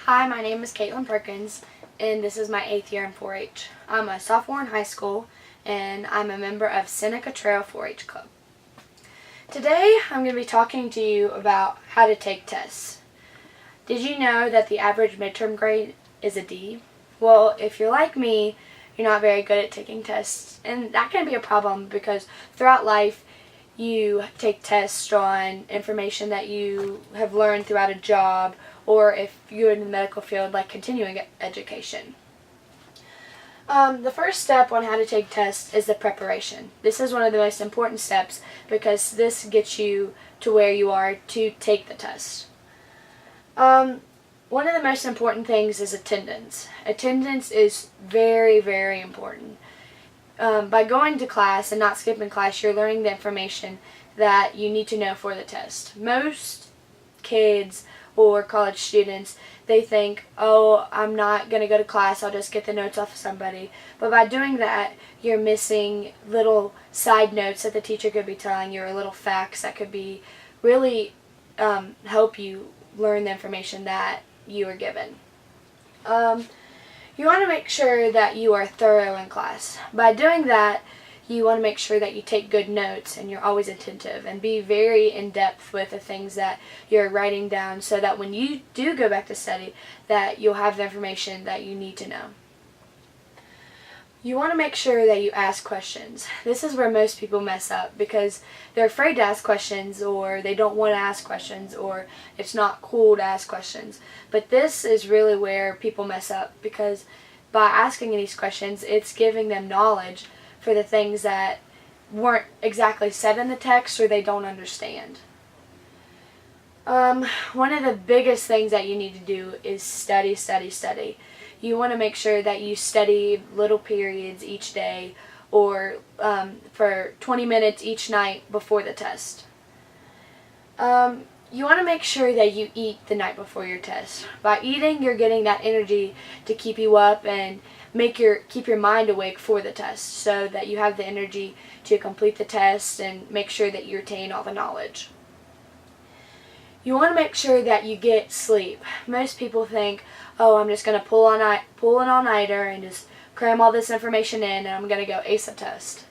Hi, my name is Caitlin Perkins, and this is my 8th year in 4-H. I'm a sophomore in high school, and I'm a member of Seneca Trail 4-H Club. Today, I'm going to be talking to you about how to take tests. Did you know that the average midterm grade is a D? Well, if you're like me, you're not very good at taking tests, and that can be a problem because throughout life, you take tests on information that you have learned throughout a job, or if you're in the medical field, like continuing education. The first step on how to take tests is the preparation. This is one of the most important steps because this gets you to where you are to take the test. One of the most important things is attendance. Attendance is very, very important. By going to class and not skipping class, you're learning the information that you need to know for the test. Most kids or college students, they think, oh, I'm not going to go to class, I'll just get the notes off of somebody. But by doing that, you're missing little side notes that the teacher could be telling you, or little facts that could be really help you learn the information that you were given. You want to make sure that you are thorough in class. By doing that, you want to make sure that you take good notes and you're always attentive and be very in-depth with the things that you're writing down so that when you do go back to study, that you'll have the information that you need to know. You want to make sure that you ask questions. This is where most people mess up because they're afraid to ask questions, or they don't want to ask questions, or it's not cool to ask questions. But this is really where people mess up, because by asking these questions, it's giving them knowledge for the things that weren't exactly said in the text or they don't understand. One of the biggest things that you need to do is study, study, study. You want to make sure that you study little periods each day, or for 20 minutes each night before the test. You want to make sure that you eat the night before your test. By eating, you're getting that energy to keep you up and keep your mind awake for the test, so that you have the energy to complete the test and make sure that you retain all the knowledge. You want to make sure that you get sleep. Most people think, oh, I'm just going to pull an all-nighter and just cram all this information in and I'm going to go ace a test.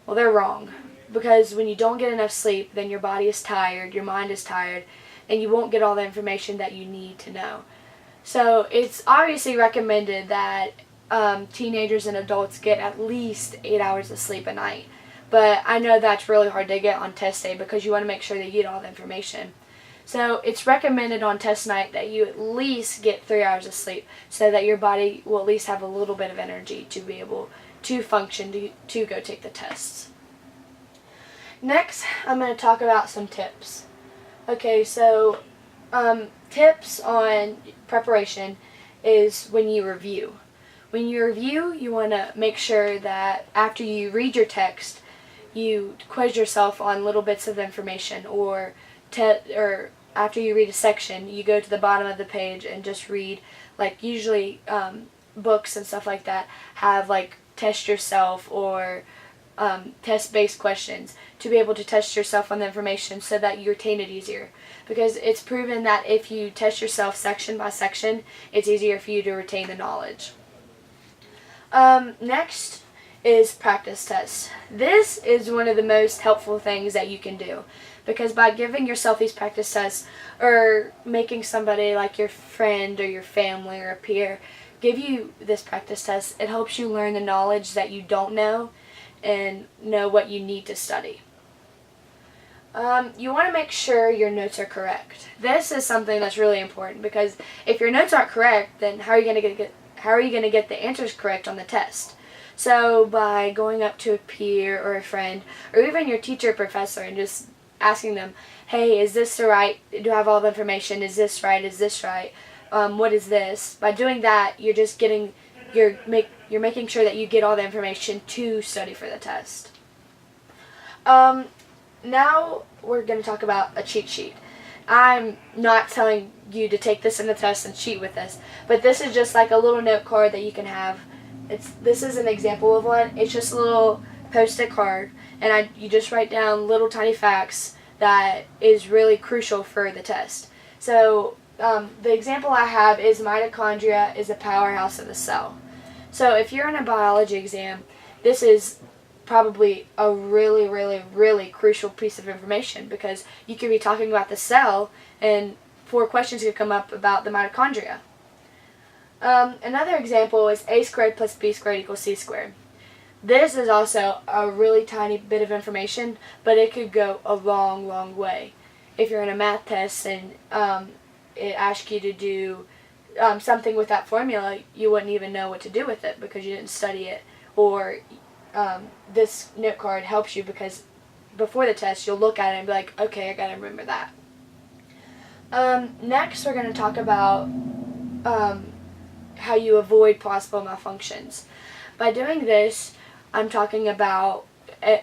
Well, they're wrong. Because when you don't get enough sleep, then your body is tired, your mind is tired, and you won't get all the information that you need to know. So it's obviously recommended that teenagers and adults get at least 8 hours of sleep a night. But I know that's really hard to get on test day because you want to make sure that you get all the information. So it's recommended on test night that you at least get 3 hours of sleep so that your body will at least have a little bit of energy to be able to function to go take the tests. Next, I'm going to talk about some tips. Okay, so tips on preparation is when you review. When you review, you want to make sure that after you read your text, you quiz yourself on little bits of information, or after you read a section, you go to the bottom of the page and just read, like usually books and stuff like that have like test yourself or test-based questions to be able to test yourself on the information so that you retain it easier. Because it's proven that if you test yourself section by section, it's easier for you to retain the knowledge. Next is practice tests. This is one of the most helpful things that you can do, because by giving yourself these practice tests, or making somebody like your friend or your family or a peer give you this practice test, it helps you learn the knowledge that you don't know and know what you need to study. You want to make sure your notes are correct. This is something that's really important, because if your notes aren't correct, then how are you going to get the answers correct on the test? So by going up to a peer or a friend, or even your teacher or professor, and just asking them, hey, is this right? Do I have all the information? Is this right? Is this right? What is this? By doing that, you're making sure that you get all the information to study for the test. Now we're going to talk about a cheat sheet. I'm not telling you to take this in the test and cheat with this, but this is just like a little note card that you can have. This is an example of one. It's just a little post-it card, and you just write down little tiny facts that is really crucial for the test. So the example I have is mitochondria is the powerhouse of the cell. So if you're in a biology exam, this is probably a really, really, really crucial piece of information, because you could be talking about the cell and 4 questions could come up about the mitochondria. Another example is a squared plus b squared equals c squared. This is also a really tiny bit of information, but it could go a long, long way. If you're in a math test and it asks you to do something with that formula, you wouldn't even know what to do with it because you didn't study it. Or this note card helps you because before the test you'll look at it and be like, okay, I gotta remember that. Next we're going to talk about how you avoid possible malfunctions. By doing this, I'm talking about,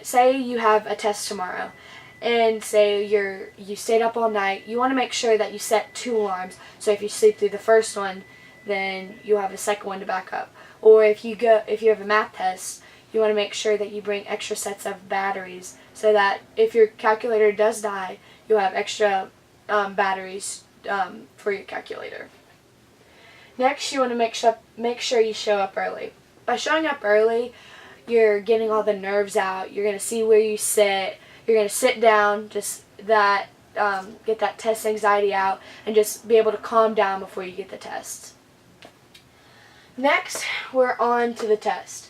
say you have a test tomorrow, and say you stayed up all night. You want to make sure that you set 2 alarms, so if you sleep through the first one, then you'll have a second one to back up. Or if you have a math test, you want to make sure that you bring extra sets of batteries, so that if your calculator does die, you'll have extra batteries for your calculator. Next, you want to make sure you show up early. By showing up early, you're getting all the nerves out. You're going to see where you sit. You're going to sit down, just that get that test anxiety out, and just be able to calm down before you get the test. Next, we're on to the test.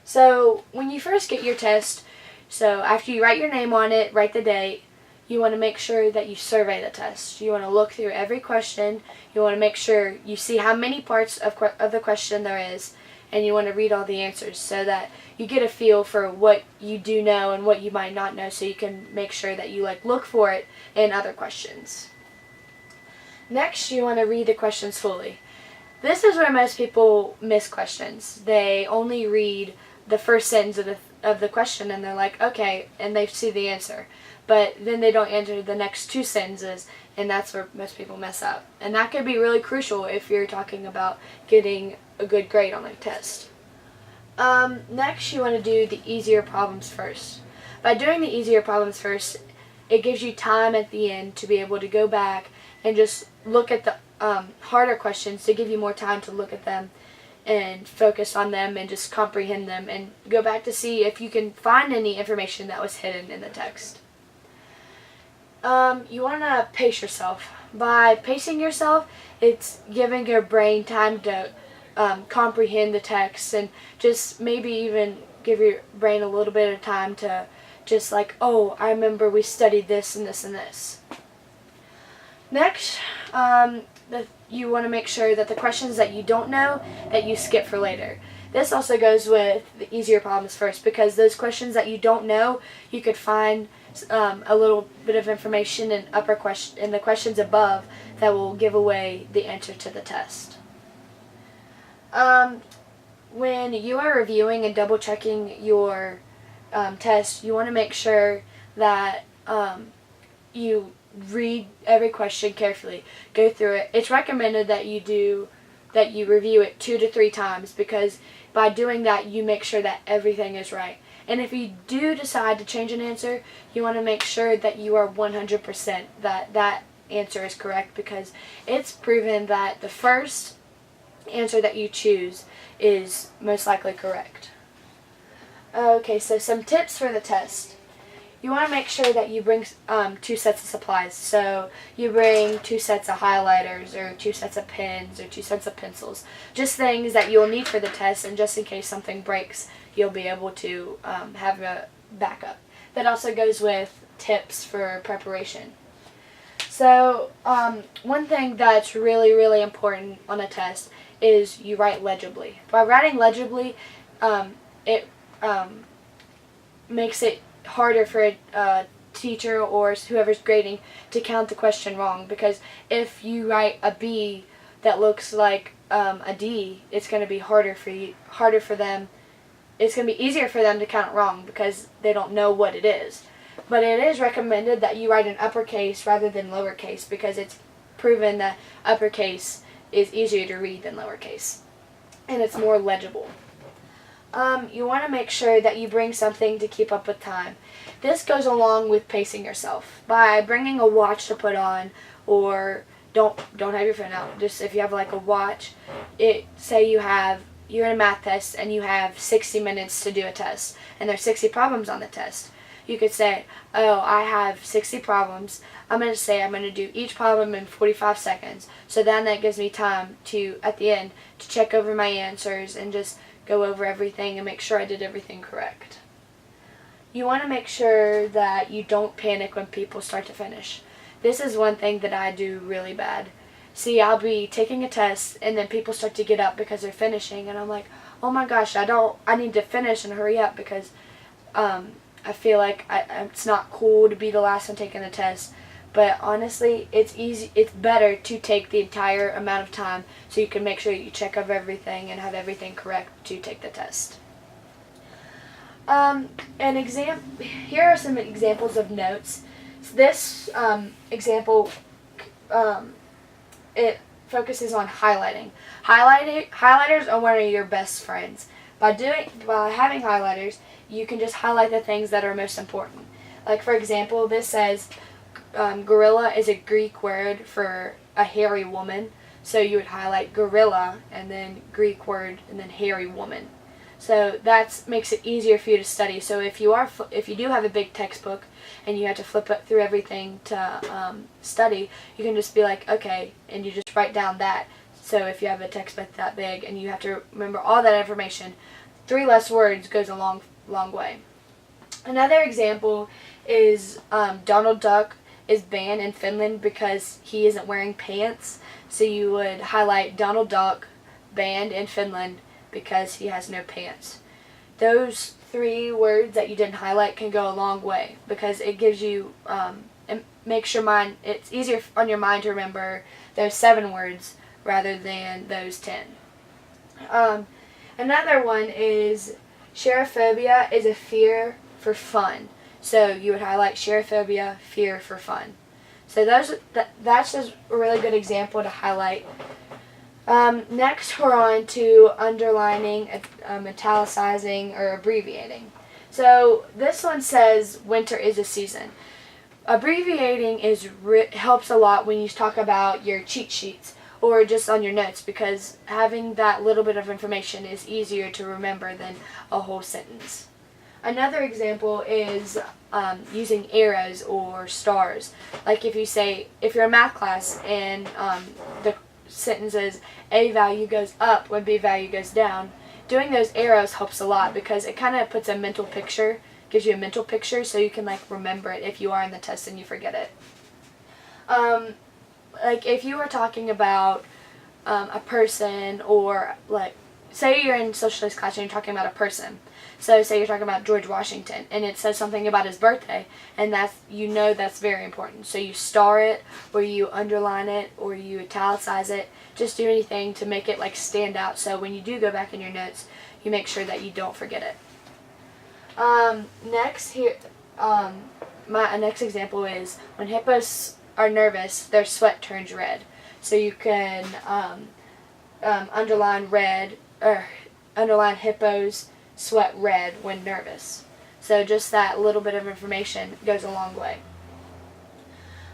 So when you first get your test, so after you write your name on it, write the date, you want to make sure that you survey the test. You want to look through every question. You want to make sure you see how many parts of the question there is, and you want to read all the answers so that you get a feel for what you do know and what you might not know, so you can make sure that you look for it in other questions. Next, you want to read the questions fully. This is where most people miss questions. They only read the first sentence of the question and they're like, okay, and they see the answer. But then they don't answer the next 2 sentences, and that's where most people mess up. And that could be really crucial if you're talking about getting a good grade on a test. Next, you want to do the easier problems first. By doing the easier problems first, it gives you time at the end to be able to go back and just look at the harder questions, to give you more time to look at them and focus on them and just comprehend them, and go back to see if you can find any information that was hidden in the text. You want to pace yourself. By pacing yourself, it's giving your brain time to comprehend the text, and just maybe even give your brain a little bit of time to just oh, I remember we studied this and this and this. Next, you want to make sure that the questions that you don't know, that you skip for later. This also goes with the easier problems first, because those questions that you don't know, you could find a little bit of information in the questions above that will give away the answer to the test. When you are reviewing and double checking your test, you want to make sure that you read every question carefully, go through it. It's recommended that you review it 2 to 3 times, because by doing that you make sure that everything is right. And if you do decide to change an answer, you want to make sure that you are 100% that answer is correct, because it's proven that the first answer that you choose is most likely correct. Okay, so some tips for the test. You want to make sure that you bring 2 sets of supplies. So you bring 2 sets of highlighters, or 2 sets of pens, or 2 sets of pencils. Just things that you'll need for the test, and just in case something breaks, you'll be able to have a backup. That also goes with tips for preparation. So one thing that's really, really important on a test is you write legibly. By writing legibly, it makes it harder for a teacher or whoever's grading to count the question wrong, because if you write a B that looks like a D, it's going to be harder for them. It's going to be easier for them to count it wrong because they don't know what it is. But it is recommended that you write in uppercase rather than lowercase, because it's proven that uppercase is easier to read than lowercase, and it's more legible. You want to make sure that you bring something to keep up with time. This goes along with pacing yourself. By bringing a watch to put on, or don't have your phone out. Just if you have like a watch, say you're in a math test and you have 60 minutes to do a test, and there's 60 problems on the test. You could say, oh, I have 60 problems. I'm going to do each problem in 45 seconds. So then that gives me time to, at the end, to check over my answers and just go over everything and make sure I did everything correct. You want to make sure that you don't panic when people start to finish. This is one thing that I do really bad. See, I'll be taking a test and then people start to get up because they're finishing, and I'm like, oh my gosh, I need to finish and hurry up because I feel like it's not cool to be the last one taking the test. But honestly, it's better to take the entire amount of time so you can make sure you check over everything and have everything correct to take the test. Here are some examples of notes. So this example, it focuses on highlighting. Highlighters are one of your best friends. By having highlighters, you can just highlight the things that are most important. Like for example, this says gorilla is a Greek word for a hairy woman. So you would highlight gorilla and then Greek word and then hairy woman. So that makes it easier for you to study. So if you do have a big textbook and you have to flip it through everything to study, you can just be like, okay, and you just write down that. So if you have a textbook that big and you have to remember all that information, 3 less words goes a long way. Another example is Donald Duck is banned in Finland because he isn't wearing pants. So you would highlight Donald Duck banned in Finland because he has no pants. Those 3 words that you didn't highlight can go a long way because it gives you, it makes your mind, it's easier on your mind to remember those 7 words rather than those 10. Another one is Phobia is a fear for fun. So you would highlight Phobia, fear for fun. So that's just a really good example to highlight. Next we're on to underlining, italicizing, or abbreviating. So this one says winter is a season. Abbreviating helps a lot when you talk about your cheat sheets or just on your notes, because having that little bit of information is easier to remember than a whole sentence. Another example is using arrows or stars. Like if you're in math class and the sentence is A value goes up when B value goes down, doing those arrows helps a lot because it kind of puts a mental picture, gives you a mental picture so you can like remember it if you are in the test and you forget it. Like if you were talking about a person, or like say you're in social studies class and you're talking about a person. So say you're talking about George Washington and it says something about his birthday, and that's very important. So you star it, or you underline it, or you italicize it. Just do anything to make it like stand out so when you do go back in your notes, you make sure that you don't forget it. My next example is when hippos are nervous, their sweat turns red. So you can underline hippos sweat red when nervous. So just that little bit of information goes a long way.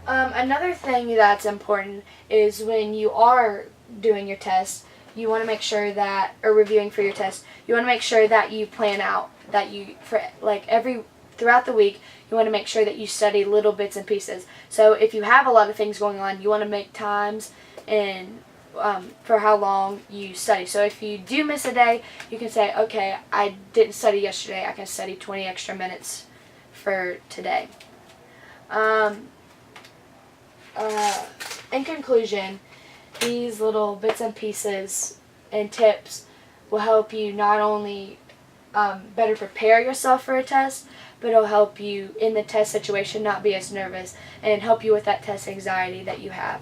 Another thing that's important is when you are doing your test, you want to make sure that, or reviewing for your test, you want to make sure that you plan out, that you, throughout the week, you want to make sure that you study little bits and pieces. So if you have a lot of things going on, you want to make times and for how long you study. So if you do miss a day, you can say, okay, I didn't study yesterday, I can study 20 extra minutes for today. In conclusion, these little bits and pieces and tips will help you not only better prepare yourself for a test, but it'll help you in the test situation not be as nervous and help you with that test anxiety that you have.